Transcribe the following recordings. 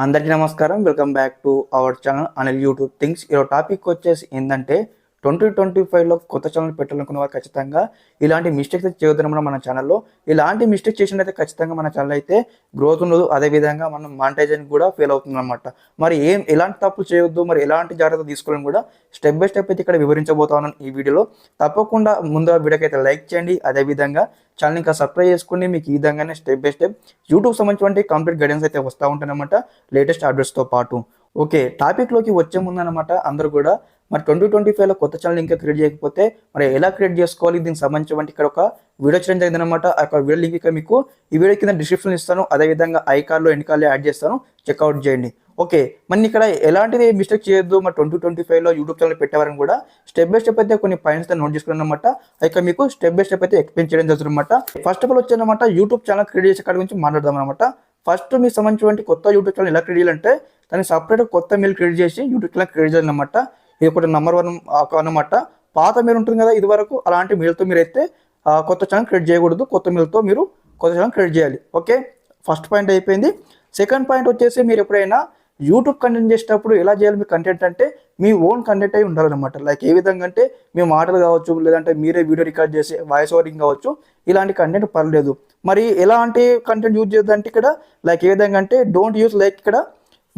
అందరికీ నమస్కారం. Welcome back to our channel Anil YouTube things. ఈరోజు టాపిక్ వచ్చేసి ఏంటంటే 2025లో కొత్త ఛానల్ పెట్టాలనుకున్న వారు ఖచ్చితంగా ఇలాంటి మిస్టేక్స్ అయితే చేయొద్దన్నమాట. మన ఛానల్లో ఇలాంటి మిస్టేక్ చేసినట్టయితే ఖచ్చితంగా మన ఛానల్ అయితే గ్రోత్ ఉండదు. అదేవిధంగా మనం మానిటైజేషన్ కూడా ఫెయిల్ అవుతుంది అనమాట. మరి ఎలాంటి తప్పులు చేయొద్దు, మరి ఎలాంటి జాగ్రత్తలు తీసుకోవాలని కూడా స్టెప్ బై స్టెప్ అయితే ఇక్కడ వివరించబోతున్నాను ఈ వీడియోలో. తప్పకుండా ముందుగా వీడియోకి అయితే లైక్ చేయండి. అదేవిధంగా ఛానల్ ఇంకా సబ్స్క్రైబ్ చేసుకుని మీకు ఈ విధంగానే స్టెప్ బై స్టెప్ యూట్యూబ్ సంబంధించిన కంప్లీట్ గైడెన్స్ అయితే వస్తూ ఉంటాయన్నమాట, లేటెస్ట్ అప్డేట్స్తో పాటు. ఓకే, టాపిక్లోకి వచ్చే ముందనమాట అందరూ కూడా మరి 2025లో కొత్త ఛానల్ ఇంకా క్రియేట్ చేయకపోతే మరి ఎలా క్రియేట్ చేసుకోవాలి, దీనికి సంబంధించి ఇక్కడ ఒక వీడియో చేయడం జరిగిందనమాట. ఆ యొక్క వీడియో లింక్ ఇక్కడ మీకు ఈ వీడియో కింద డిస్క్రిప్షన్ ఇస్తాను, అదేవిధంగా ఐకార్డ్లో ఎండ్ యాడ్ చేస్తాను, చెక్అవుట్ చేయండి. ఓకే, మరి ఇక్కడ ఎలాంటిది మిస్టేక్ చేయొద్దు, మరి 2025లో యూట్యూబ్ ఛానల్ పెట్టేవారని కూడా స్టెప్ బై స్టెప్ అయితే కొన్ని పాయింట్స్ అయితే నోట్ చేసుకున్నాను అనమాట. ఇక్కడ మీకు స్టెప్ బై స్టెప్ అయితే ఎక్స్ప్లెయిన్ చేయడం జరుగుతుంది అనమాట. ఫస్ట్ ఆఫ్ ఆల్ వచ్చానమాట యూట్యూబ్ ఛానల్ క్రియేట్ చేసే కాడ గురించి మాట్లాడదాం అనమాట. ఫస్ట్ మీకు సంబంధించిన కొత్త యూట్యూబ్ ఛానల్ ఎలా క్రియేట్ చేయాలంటే దానికి సపరేట్ కొత్త మెయిల్ క్రియేట్ చేసి యూట్యూబ్ ఛానల్ క్రియేట్ చేయాలన్నమాట. ఇది ఒకటి నెంబర్ 1 అనమాట. పాత మెయిల్ ఉంటుంది కదా ఇది వరకు, అలాంటి మెయిల్తో మీరు అయితే కొత్త ఛానల్ క్రియేట్ చేయకూడదు. కొత్త మెయిల్తో మీరు కొత్త ఛానల్ క్రియేట్ చేయాలి. ఓకే, ఫస్ట్ పాయింట్ అయిపోయింది. సెకండ్ పాయింట్ వచ్చేసి మీరు ఎప్పుడైనా యూట్యూబ్ కంటెంట్ చేసేటప్పుడు ఎలా చేయాలి, మీ కంటెంట్ అంటే మీ ఓన్ కంటెంట్ అయి ఉండాలన్నమాట. లైక్ ఏ విధంగా అంటే మీ మాటలు కావచ్చు, లేదంటే మీరే వీడియో రికార్డ్ చేసి వాయిస్ ఓవరింగ్ కావచ్చు, ఇలాంటి కంటెంట్ పర్లేదు. మరి ఎలాంటి కంటెంట్ యూజ్ చేద్దంటే ఇక్కడ లైక్ ఏ విధంగా అంటే డోంట్ యూజ్ లైక్ ఇక్కడ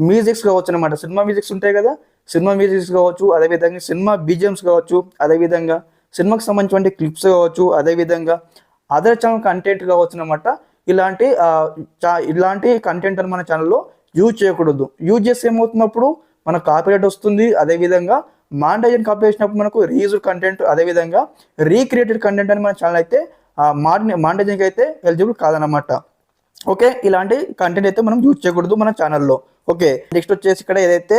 మ్యూజిక్స్ కావచ్చు అనమాట. సినిమా మ్యూజిక్స్ ఉంటాయి కదా, సినిమా మ్యూజిక్స్ కావచ్చు, అదేవిధంగా సినిమా బీజిఎమ్స్ కావచ్చు, అదేవిధంగా సినిమాకి సంబంధించిన క్లిప్స్ కావచ్చు, అదేవిధంగా అదర్ ఛానల్ కంటెంట్ కావచ్చు అనమాట. ఇలాంటి కంటెంట్ అని మన ఛానల్లో యూజ్ చేయకూడదు. యూజ్ చేస్తే ఏమవుతున్నప్పుడు మనకు కాపీరైట్ వస్తుంది. అదేవిధంగా మానిటైజేషన్ కాపీ చేసినప్పుడు మనకు రీయూజ్డ్ కంటెంట్, అదేవిధంగా రీక్రియేటెడ్ కంటెంట్ అని మన ఛానల్ అయితే మానిటైజేషన్కి అయితే ఎలిజిబుల్ కాదనమాట. ఓకే, ఇలాంటి కంటెంట్ అయితే మనం యూజ్ చేయకూడదు మన ఛానల్లో. ఓకే, నెక్స్ట్ వచ్చేసి ఇక్కడ ఏదైతే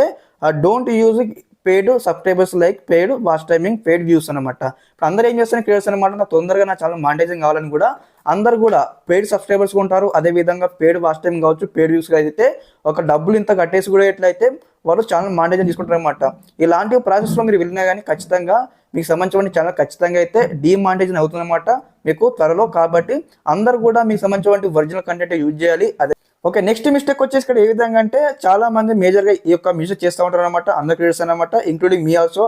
don't use paid subscribers like paid watch timing, paid views అనమాట. ఇప్పుడు అందరూ ఏం చేస్తారు, క్రియేటర్స్ అనమాట, నా తొందరగా నా ఛానల్ మానిటైజింగ్ కావాలని కూడా అందరు కూడా పెయిడ్ సబ్స్క్రైబర్స్ ఉంటారు. అదేవిధంగా పెయిడ్ వాచ్ టైం కావచ్చు, పెయిడ్ వ్యూస్ అయితే ఒక డబ్బులు ఇంత కట్టేసి కూడా ఎట్లయితే వాళ్ళు ఛానల్ మానిటైజేషన్ తీసుకుంటారు అనమాట. ఇలాంటి ప్రాసెస్లో మీరు వెళ్ళినా కానీ ఖచ్చితంగా మీకు సంబంధించిన ఛానల్ ఖచ్చితంగా అయితే డీమానిటైజేషన్ అవుతుందన్నమాట మీకు త్వరలో. కాబట్టి అందరు కూడా మీకు సంబంధించిన ఒరిజినల్ కంటెంట్ యూజ్ చేయాలి. అదే ఓకే, నెక్స్ట్ మిస్టేక్ వచ్చేసి ఇక్కడ ఏ విధంగా అంటే చాలా మంది మేజర్గా ఈ యొక్క మిస్టేక్ చేస్తూ ఉంటారు అనమాట, అందరు క్రియేటర్స్ అనమాట, including me also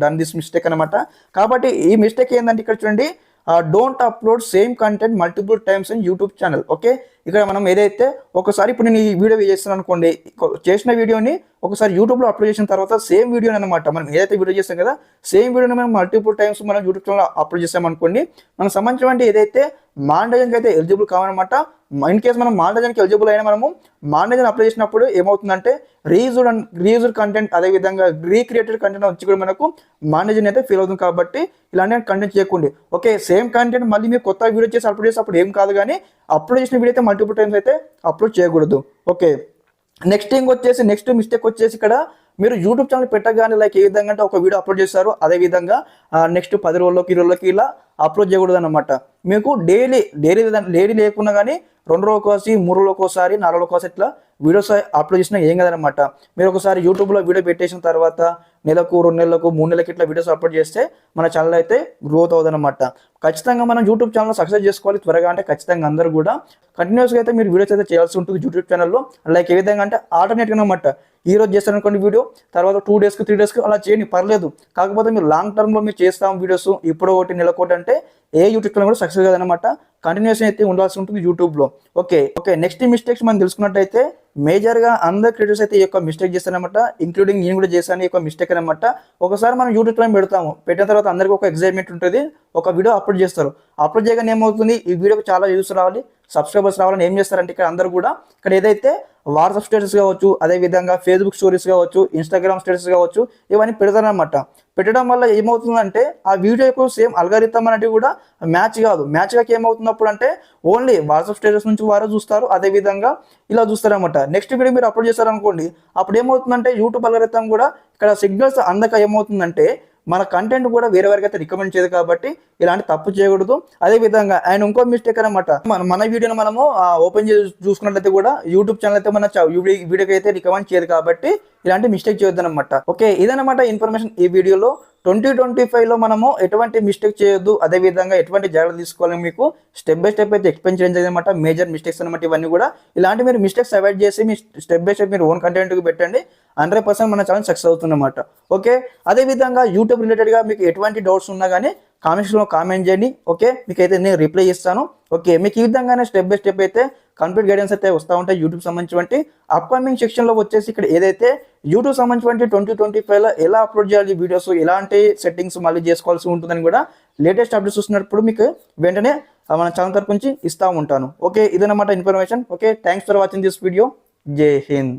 done this mistake అనమాట. కాబట్టి ఈ మిస్టేక్ ఏంటంటే ఇక్కడ చూడండి, don't upload same content multiple times in YouTube channel. Okay, ఇక్కడ మనం ఏదైతే ఒకసారి ఇప్పుడు నేను ఈ వీడియో చేస్తాను అనుకోండి, చేసిన వీడియోని ఒకసారి యూట్యూబ్లో అప్లోడ్ చేసిన తర్వాత సేమ్ వీడియో అనమాట, మనం ఏదైతే వీడియో చేస్తాం కదా సేమ్ వీడియోని మనం మల్టిపుల్ టైమ్స్ మనం యూట్యూబ్ ఛానల్ అప్లోడ్ చేసామనుకోండి, మనకు సంబంధించిన ఏదైతే మానిటైజేషన్కి అయితే ఎలిజిబుల్ కావాలన్నమాట. ఇన్ కేసు మనం మానిటైజేషన్కి ఎలిజిబుల్ అయినా మనము మానిటైజేషన్ అప్లై చేసినప్పుడు ఏమవుతుందంటే రీయూజ్డ్ కంటెంట్, అదేవిధంగా రీక్రియేటెడ్ కంటెంట్ వచ్చి కూడా మనకు మానిటైజేషన్ అయితే ఫీల్ అవుతుంది. కాబట్టి ఇలాంటి కంటెంట్ చేయకండి. ఓకే, సేమ్ కంటెంట్ మళ్ళీ మీరు కొత్త వీడియో చేసి అప్లోడ్ చేసినప్పుడు ఏం కాదు, కానీ అప్లోడ్ చేసిన వీడియో అయితే మల్టిపుల్ టైమ్స్ అయితే అప్లోడ్ చేయకూడదు. ఓకే, నెక్స్ట్ మిస్టేక్ వచ్చేసి ఇక్కడ మీరు యూట్యూబ్ ఛానల్ పెట్టగానే లైక్ ఏ విధంగా అంటే ఒక వీడియో అప్లోడ్ చేస్తారు, అదేవిధంగా నెక్స్ట్ 10 రోజులకి 20 రోజులకి ఇలా అప్లోడ్ చేయకూడదు అనమాట. మీకు డైలీ లేకున్నా కానీ 2 రోజులకు ఒకసారి, 3 రోజులకు ఒకసారి, 4 రోజులకు ఒకసారి ఇట్లా వీడియోస్ అప్లోడ్ చేసినా ఏం కదనమాట. మీరు ఒకసారి యూట్యూబ్లో వీడియో పెట్టేసిన తర్వాత నెలకు, 2 నెలలకు, 3 నెలలకు ఇట్లా వీడియోస్ అప్లోడ్ చేస్తే మన ఛానల్ అయితే గ్రోత్ అవుతుందన్నమాట. ఖచ్చితంగా మనం యూట్యూబ్ ఛానల్ సక్సెస్ చేసుకోవాలి త్వరగా. అంటే ఖచ్చితంగా అందరూ కూడా కంటిన్యూస్గా అయితే మీరు వీడియోస్ అయితే చేయాల్సి ఉంటుంది యూట్యూబ్ ఛానల్లో. లైక్ ఏ విధంగా అంటే ఆల్టర్నేట్గా అనమాట, ఈ రోజు చేస్తారనుకోండి వీడియో, తర్వాత 2 డేస్కి 3 డేస్కి అలా చేయండి, పర్లేదు. కాకపోతే మీరు లాంగ్ టర్మ్లో మీరు చేస్తాం వీడియోస్, ఇప్పుడు ఒకటి నెలకోటి అంటే ఏ యూట్యూబ్ ఛానల్ కూడా సక్సెస్ కాదనమాట. కంటిన్యూషన్ అయితే ఉండాల్సి ఉంటుంది యూట్యూబ్లో. ఓకే, నెక్స్ట్ మిస్టేక్స్ మనం తెలుసుకున్నట్టయితే మేజర్గా అందరు క్రియేటర్స్ అయితే ఈ యొక్క మిస్టేక్ చేస్తారనమాట, ఇంక్లూడింగ్ నేను కూడా చేశాను ఈ యొక్క మిస్టేక్ అనమాట. ఒకసారి మనం యూట్యూబ్ ఛానల్ పెట్టిన తర్వాత అందరికీ ఒక ఎగ్జైట్మెంట్ ఉంటుంది, ఒక వీడియో అప్లోడ్ చేస్తారు. అప్లోడ్ చేయగానే ఏమవుతుంది, ఈ వీడియోకి చాలా వ్యూస్ రావాలి, సబ్స్క్రైబర్స్ రావాలని ఏం చేస్తారంటే ఇక్కడ అందరూ కూడా ఇక్కడ ఏదైతే వాట్సాప్ స్టేటస్ కావచ్చు, అదేవిధంగా ఫేస్బుక్ స్టోరీస్ కావచ్చు, ఇన్స్టాగ్రామ్ స్టేటస్ కావచ్చు, ఇవన్నీ పెడతారనమాట. పెట్టడం వల్ల ఏమవుతుందంటే ఆ వీడియోకు సేమ్ అల్గారిథం అనేది కూడా మ్యాచ్ కాక ఏమవుతున్నప్పుడు అంటే ఓన్లీ వాట్సాప్ స్టేటస్ నుంచి వారు చూస్తారు, అదేవిధంగా ఇలా చూస్తారనమాట. నెక్స్ట్ వీడియో మీరు అప్లోడ్ చేస్తారనుకోండి, అప్పుడు ఏమవుతుందంటే యూట్యూబ్ అల్గారిథం కూడా ఇక్కడ సిగ్నల్స్ అందక ఏమవుతుందంటే మన కంటెంట్ కూడా వేరే వారికి అయితే రికమెండ్ చేయదు. కాబట్టి ఇలాంటి తప్పు చేయకూడదు. అదేవిధంగా అండ్ ఇంకో మిస్టేక్ అనమాట, మన వీడియోని మనము ఓపెన్ చేసి చూసుకున్నట్లయితే కూడా యూట్యూబ్ ఛానల్ అయితే మన వీడియోకి అయితే రికమెండ్ చేయదు. కాబట్టి ఇలాంటి మిస్టేక్ చేయొద్దు అనమాట. ఓకే, ఇదనమాట ఇన్ఫర్మేషన్ ఈ వీడియోలో. 2025లో మనము ఎటువంటి మిస్టేక్ చేయొద్దు, అదేవిధంగా ఎటువంటి జాగ్రత్తలు తీసుకోవాలని మీకు స్టెప్ బై స్టెప్ అయితే ఎక్స్ప్లెయిన్ చేయడం జరిగింది అనమాట. మేజర్ మిస్టేక్స్ అనమాట ఇవన్నీ కూడా. ఇలాంటి మీరు మిస్టేక్స్ అవాయిడ్ చేసి మీ స్టెప్ బై స్టెప్ మీరు ఓన్ కంటెంట్కి పెట్టండి, 100% మన ఛానల్ సక్సెస్ అవుతుందన్నమాట. ఓకే, అదేవిధంగా యూట్యూబ్ రిలేటెడ్గా మీకు ఎటువంటి డౌట్స్ ఉన్నా కానీ కామెంట్స్లో కామెంట్ చేయండి. ఓకే, మీకైతే నేను రిప్లై ఇస్తాను. ఓకే, మీకు ఈ విధంగానే స్టెప్ బై స్టెప్ అయితే కంప్లీట్ గైడెన్స్ అయితే వస్తూ ఉంటాయి యూట్యూబ్ సంబంధించి. అప్కమింగ్ సెక్షన్లో వచ్చేసి ఇక్కడ ఏదైతే యూట్యూబ్ సంబంధించి 2025లో ఎలా అప్లోడ్ చేయాలి వీడియోస్, ఎలాంటి సెట్టింగ్స్ మళ్ళీ చేసుకోవాల్సి ఉంటుందని కూడా లేటెస్ట్ అప్డేట్స్ చూసినప్పుడు మీకు వెంటనే మన ఛానల్ తరపు నుంచి ఇస్తూ ఉంటాను. ఓకే, ఇదన్నమాట information. Okay, thanks for watching this video. జై హింద్.